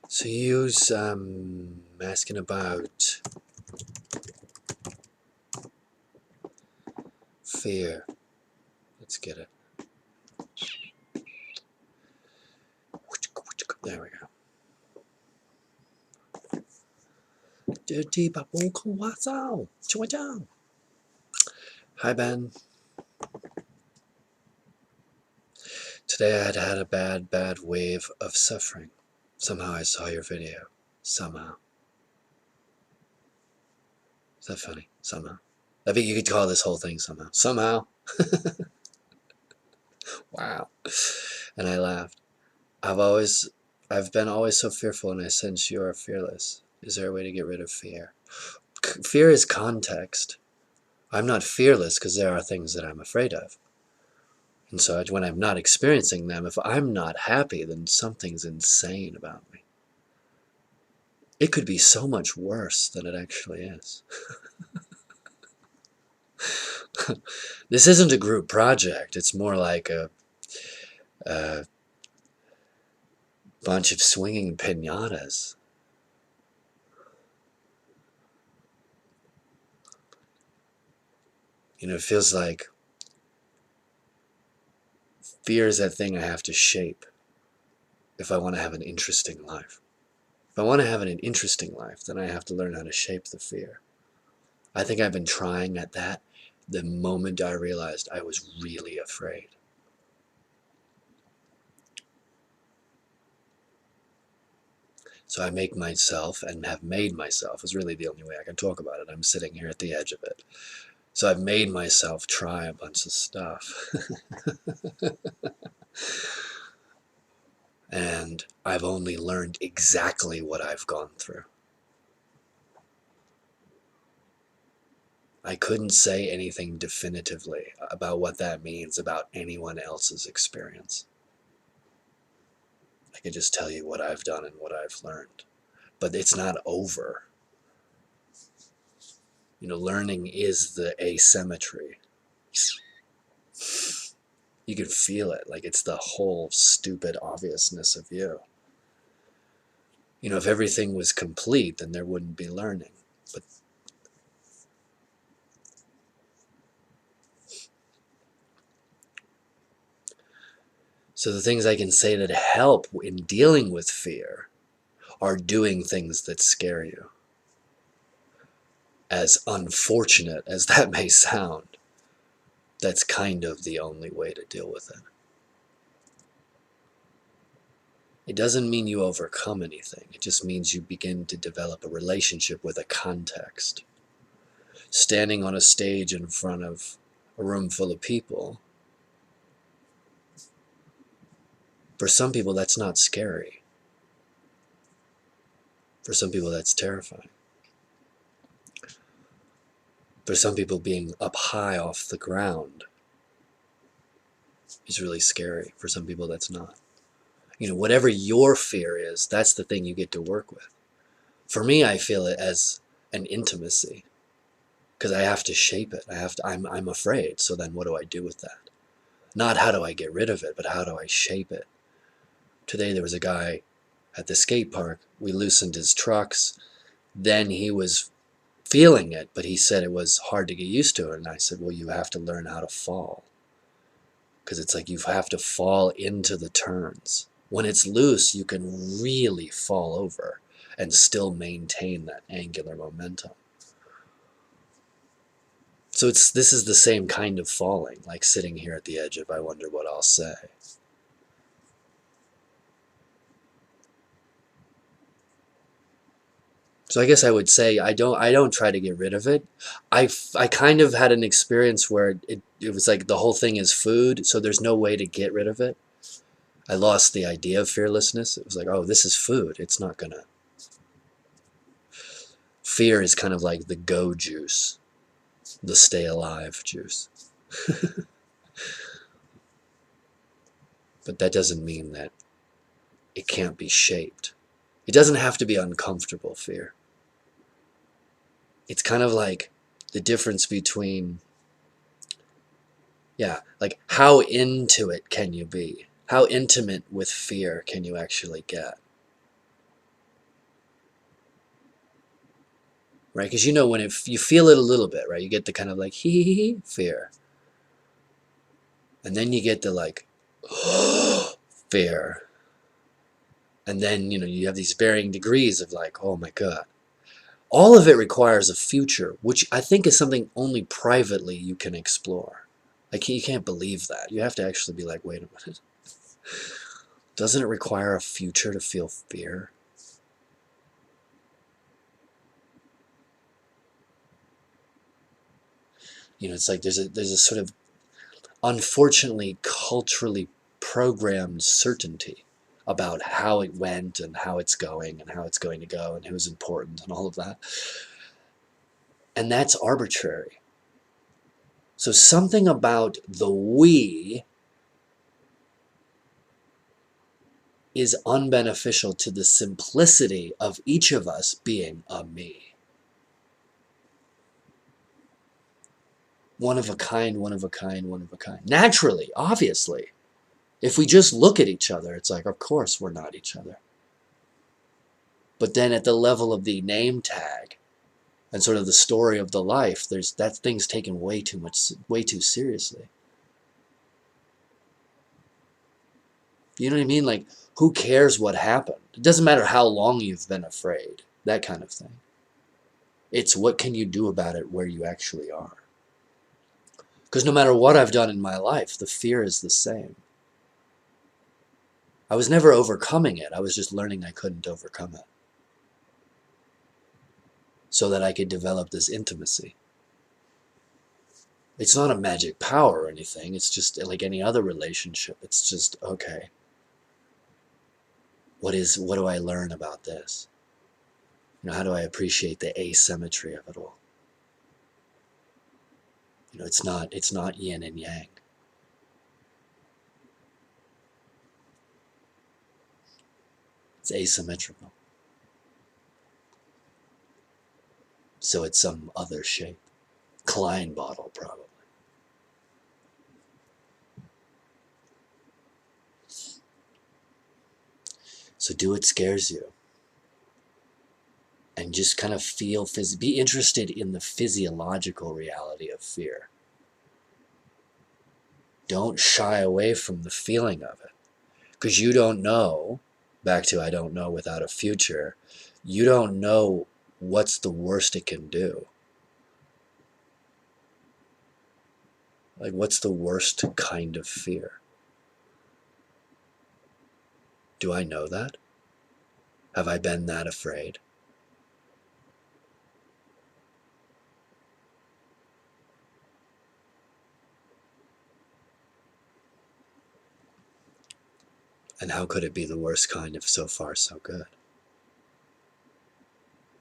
So you's asking about fear. Let's get it. There we go. Dirty babong wow. Hi Ben. Today I'd had a bad wave of suffering. Somehow I saw your video. Somehow. Is that funny? Somehow. I think you could call this whole thing somehow. Somehow. Wow. And I laughed. I've been always so fearful, and I sense you are fearless. Is there a way to get rid of fear? Fear is context. I'm not fearless because there are things that I'm afraid of. And so when I'm not experiencing them, if I'm not happy, then something's insane about me. It could be so much worse than it actually is. This isn't a group project. It's more like a bunch of swinging piñatas. You know, it feels like fear is that thing I have to shape if I want to have an interesting life. If I want to have an interesting life, then I have to learn how to shape the fear. I think I've been trying at that the moment I realized I was really afraid. So I make myself, and have made myself, is really the only way I can talk about it. I'm sitting here at the edge of it. So I've made myself try a bunch of stuff. And I've only learned exactly what I've gone through. I couldn't say anything definitively about what that means about anyone else's experience. I could just tell you what I've done and what I've learned. But it's not over. You know, learning is the asymmetry. You can feel it, like it's the whole stupid obviousness of you. You know, if everything was complete, then there wouldn't be learning. But so the things I can say that help in dealing with fear are doing things that scare you. As unfortunate as that may sound, that's kind of the only way to deal with it. It doesn't mean you overcome anything. It just means you begin to develop a relationship with a context. Standing on a stage in front of a room full of people, for some people that's not scary. For some people that's terrifying. For some people, being up high off the ground is really scary. For some people that's not. You know, whatever your fear is, that's the thing you get to work with. For me, I feel it as an intimacy, because I have to shape it. I'm afraid, so then what do I do with that? Not how do I get rid of it, but how do I shape it? Today there was a guy at the skate park. We loosened his trucks. Then he was feeling it, but he said it was hard to get used to it. And I said, well, you have to learn how to fall. Because it's like you have to fall into the turns. When it's loose, you can really fall over and still maintain that angular momentum. So this is the same kind of falling, like sitting here at the edge of I wonder what I'll say. So I guess I would say I don't try to get rid of it. I kind of had an experience where it was like the whole thing is food, so there's no way to get rid of it. I lost the idea of fearlessness. It was like, oh, this is food. It's not gonna. Fear is kind of like the go juice, the stay alive juice. But that doesn't mean that it can't be shaped. It doesn't have to be uncomfortable fear. It's kind of like the difference between, yeah, like how into it can you be? How intimate with fear can you actually get? Right? Because you know when you feel it a little bit, right? You get the kind of like hee fear. And then you get the like fear. And then, you have these varying degrees of like, oh my God. All of it requires a future, which I think is something only privately you can explore. Like, you can't believe that. You have to actually be like, wait a minute. Doesn't it require a future to feel fear? It's like there's a sort of unfortunately culturally programmed certainty about how it went and how it's going and how it's going to go and who's important and all of that. And that's arbitrary. So something about the we is unbeneficial to the simplicity of each of us being a me. One of a kind, one of a kind, one of a kind. Naturally, obviously. If we just look at each other, it's like, of course we're not each other. But then at the level of the name tag and sort of the story of the life, that thing's taken way too seriously. You know what I mean? Like, who cares what happened? It doesn't matter how long you've been afraid. That kind of thing. It's what can you do about it where you actually are. Because no matter what I've done in my life, the fear is the same. I was never overcoming it. I was just learning I couldn't overcome it. So that I could develop this intimacy. It's not a magic power or anything. It's just like any other relationship. It's just, okay, what do I learn about this? How do I appreciate the asymmetry of it all? It's not yin and yang. It's asymmetrical. So it's some other shape. Klein bottle, probably. So do what scares you. And just kind of be interested in the physiological reality of fear. Don't shy away from the feeling of it. Because you don't know, back to I don't know without a future, you don't know what's the worst it can do. Like, what's the worst kind of fear? Do I know that? Have I been that afraid? And how could it be the worst kind if so far so good?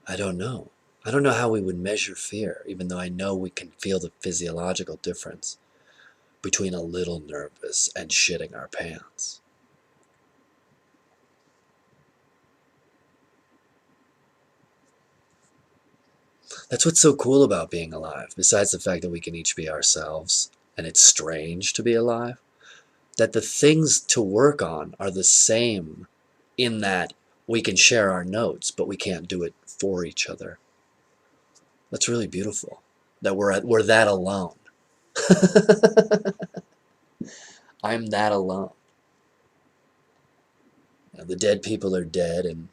I don't know. I don't know how we would measure fear, even though I know we can feel the physiological difference between a little nervous and shitting our pants. That's what's so cool about being alive, besides the fact that we can each be ourselves, and it's strange to be alive, that the things to work on are the same in that we can share our notes, but we can't do it for each other. That's really beautiful, that we're that alone. I'm that alone. The dead people are dead, and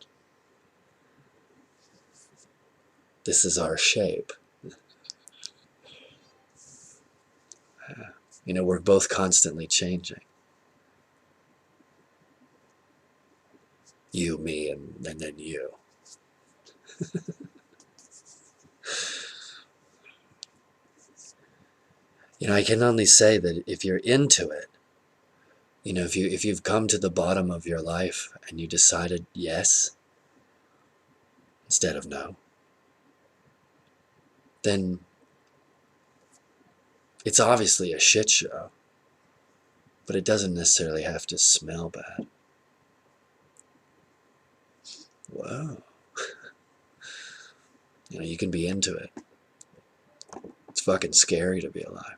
this is our shape. We're both constantly changing. You, me, and then you. I can only say that if you're into it, if you've come to the bottom of your life and you decided yes instead of no, then it's obviously a shit show, but it doesn't necessarily have to smell bad. Whoa. You can be into it. It's fucking scary to be alive.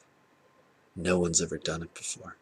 No one's ever done it before.